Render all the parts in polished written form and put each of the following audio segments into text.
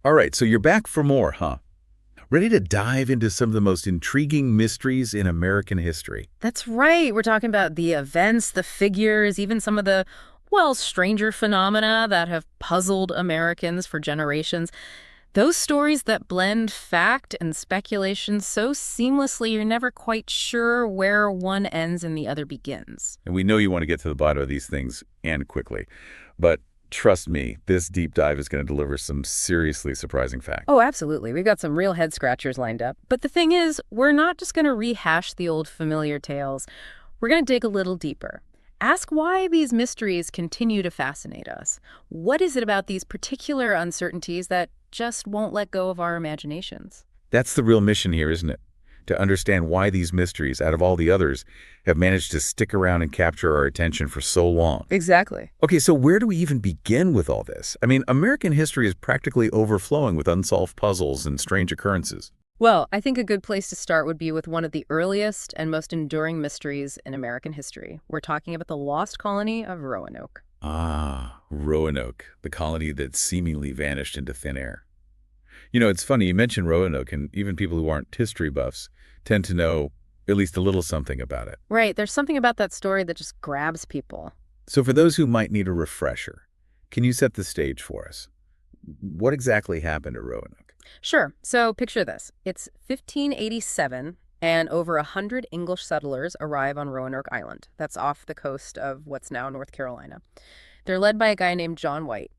All right, so you're back for more, huh? Ready to dive into some of the most intriguing mysteries in American history. That's right. We're talking about the events, the figures, even some of the, well, stranger phenomena that have puzzled Americans for generations. Those stories that blend fact and speculation so seamlessly you're never quite sure where one ends and the other begins. And we know you want to get to the bottom of these things and quickly. But trust me, this deep dive is going to deliver some seriously surprising facts. Oh, absolutely. We've got some real head scratchers lined up. But the thing is, we're not just going to rehash the old familiar tales. We're going to dig a little deeper. Ask why these mysteries continue to fascinate us. What is it about these particular uncertainties that just won't let go of our imaginations? That's the real mission here, isn't it? To understand why these mysteries, out of all the others, have managed to stick around and capture our attention for so long. Exactly. Okay, so where do we even begin with all this? I mean, American history is practically overflowing with unsolved puzzles and strange occurrences. Well, I think a good place to start would be with one of the earliest and most enduring mysteries in American history. We're talking about the Lost Colony of Roanoke. Ah, Roanoke, the colony that seemingly vanished into thin air. You know, it's funny, you mentioned Roanoke, and even people who aren't history buffs tend to know at least a little something about it. Right, there's something about that story that just grabs people. So for those who might need a refresher, can you set the stage for us? What exactly happened at Roanoke? Sure, so picture this. It's 1587, and over 100 English settlers arrive on Roanoke Island. That's off the coast of what's now North Carolina. They're led by a guy named John White.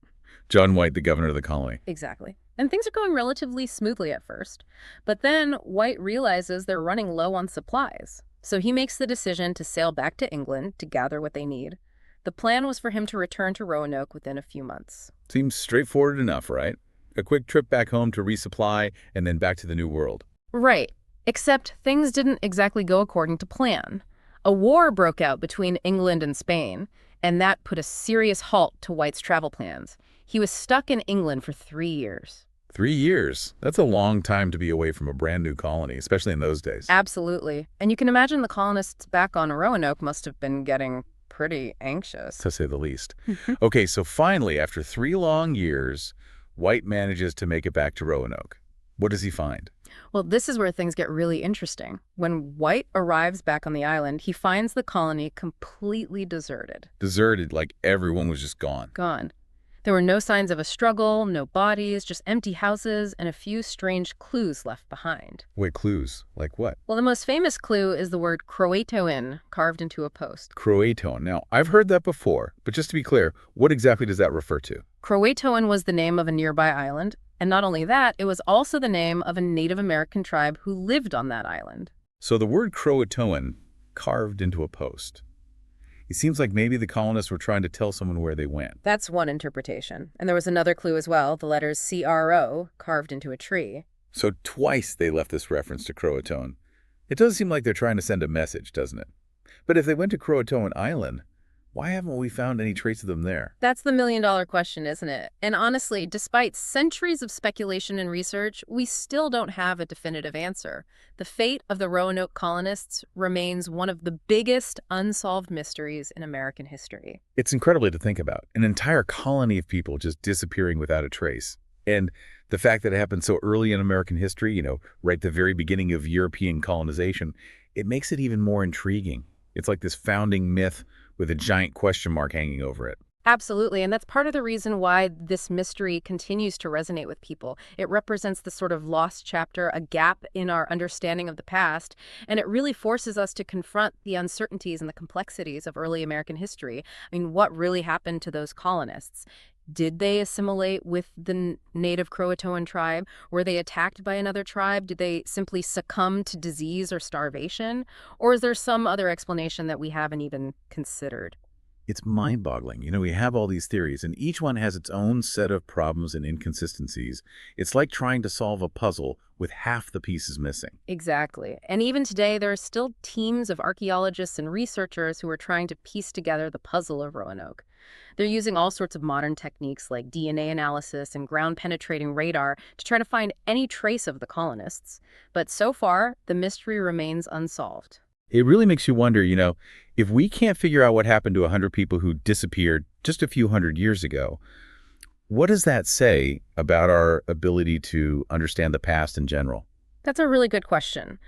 John White, the governor of the colony. Exactly. And things are going relatively smoothly at first. But then White realizes they're running low on supplies. So he makes the decision to sail back to England to gather what they need. The plan was for him to return to Roanoke within a few months. Seems straightforward enough, right? A quick trip back home to resupply and then back to the New World. Right. Except things didn't exactly go according to plan. A war broke out between England and Spain, and that put a serious halt to White's travel plans. He was stuck in England for 3 years. 3 years? That's a long time to be away from a brand new colony, especially in those days. Absolutely. And you can imagine the colonists back on Roanoke must have been getting pretty anxious. To say the least. Okay, so finally, after 3 long years, White manages to make it back to Roanoke. What does he find? Well, this is where things get really interesting. When White arrives back on the island, he finds the colony completely deserted. Deserted, like everyone was just gone. Gone. There were no signs of a struggle, no bodies, just empty houses, and a few strange clues left behind. Wait, clues? Like what? Well, the most famous clue is the word CROATOAN carved into a post. CROATOAN. Now, I've heard that before, but just to be clear, what exactly does that refer to? CROATOAN was the name of a nearby island, and not only that, it was also the name of a Native American tribe who lived on that island. So the word CROATOAN carved into a post. It seems like maybe the colonists were trying to tell someone where they went. That's one interpretation. And there was another clue as well, the letters CRO carved into a tree. So twice they left this reference to Croatoan. It does seem like they're trying to send a message, doesn't it? But if they went to Croatoan Island, why haven't we found any trace of them there? That's the million-dollar question, isn't it? And honestly, despite centuries of speculation and research, we still don't have a definitive answer. The fate of the Roanoke colonists remains one of the biggest unsolved mysteries in American history. It's incredibly to think about. An entire colony of people just disappearing without a trace. And the fact that it happened so early in American history, right at the very beginning of European colonization, it makes it even more intriguing. It's like this founding myth with a giant question mark hanging over it. Absolutely, and that's part of the reason why this mystery continues to resonate with people. It represents the sort of lost chapter, a gap in our understanding of the past, and it really forces us to confront the uncertainties and the complexities of early American history. I mean, what really happened to those colonists? Did they assimilate with the native Croatoan tribe? Were they attacked by another tribe? Did they simply succumb to disease or starvation? Or is there some other explanation that we haven't even considered? It's mind-boggling. We have all these theories, and each one has its own set of problems and inconsistencies. It's like trying to solve a puzzle with half the pieces missing. Exactly. And even today, there are still teams of archaeologists and researchers who are trying to piece together the puzzle of Roanoke. They're using all sorts of modern techniques like DNA analysis and ground-penetrating radar to try to find any trace of the colonists. But so far, the mystery remains unsolved. It really makes you wonder, if we can't figure out what happened to 100 people who disappeared just a few hundred years ago, What does that say about our ability to understand the past in general? That's a really good question.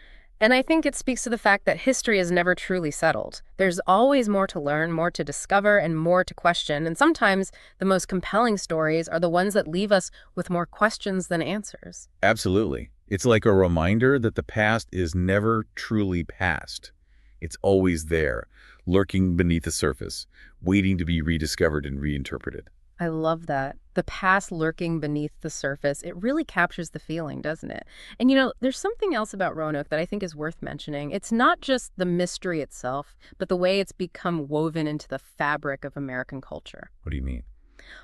And I think it speaks to the fact that history is never truly settled. There's always more to learn, more to discover, and more to question. And sometimes the most compelling stories are the ones that leave us with more questions than answers. Absolutely. It's like a reminder that the past is never truly past. It's always there, lurking beneath the surface, waiting to be rediscovered and reinterpreted. I love that. The past lurking beneath the surface. It really captures the feeling, doesn't it? And there's something else about Roanoke that I think is worth mentioning. It's not just the mystery itself, but the way it's become woven into the fabric of American culture. What do you mean?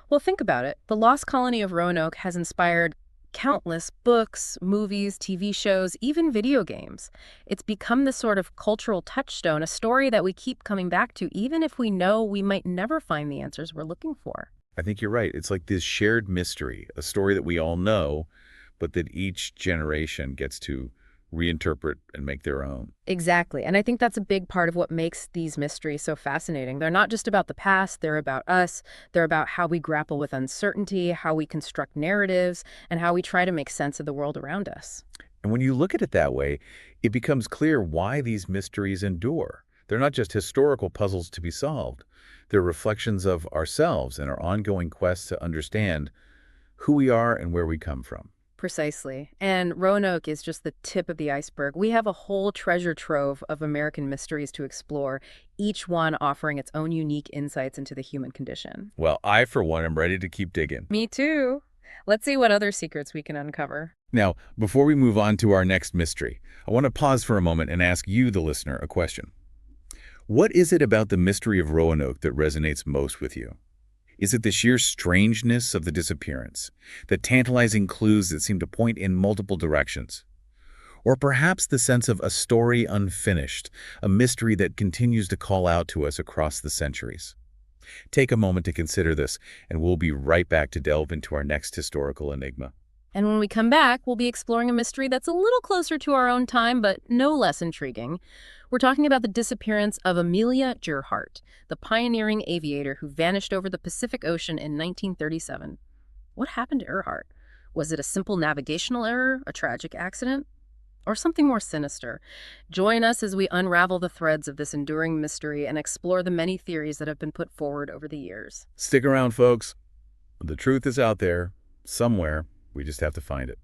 Well, think about it. The Lost Colony of Roanoke has inspired countless books, movies, TV shows, even video games. It's become this sort of cultural touchstone, a story that we keep coming back to, even if we know we might never find the answers we're looking for. I think you're right. It's like this shared mystery, a story that we all know, but that each generation gets to reinterpret and make their own. Exactly. And I think that's a big part of what makes these mysteries so fascinating. They're not just about the past, they're about us. They're about how we grapple with uncertainty, how we construct narratives, and how we try to make sense of the world around us. And when you look at it that way, it becomes clear why these mysteries endure. They're not just historical puzzles to be solved. They're reflections of ourselves and our ongoing quest to understand who we are and where we come from. Precisely. And Roanoke is just the tip of the iceberg. We have a whole treasure trove of American mysteries to explore, each one offering its own unique insights into the human condition. Well, I, for one, am ready to keep digging. Me too. Let's see what other secrets we can uncover. Now, before we move on to our next mystery, I want to pause for a moment and ask you, the listener, a question. What is it about the mystery of Roanoke that resonates most with you? Is it the sheer strangeness of the disappearance, the tantalizing clues that seem to point in multiple directions? Or perhaps the sense of a story unfinished, a mystery that continues to call out to us across the centuries? Take a moment to consider this, and we'll be right back to delve into our next historical enigma. And when we come back, we'll be exploring a mystery that's a little closer to our own time, but no less intriguing. We're talking about the disappearance of Amelia Earhart, the pioneering aviator who vanished over the Pacific Ocean in 1937. What happened to Earhart? Was it a simple navigational error, a tragic accident, or something more sinister? Join us as we unravel the threads of this enduring mystery and explore the many theories that have been put forward over the years. Stick around, folks. The truth is out there, somewhere. We just have to find it.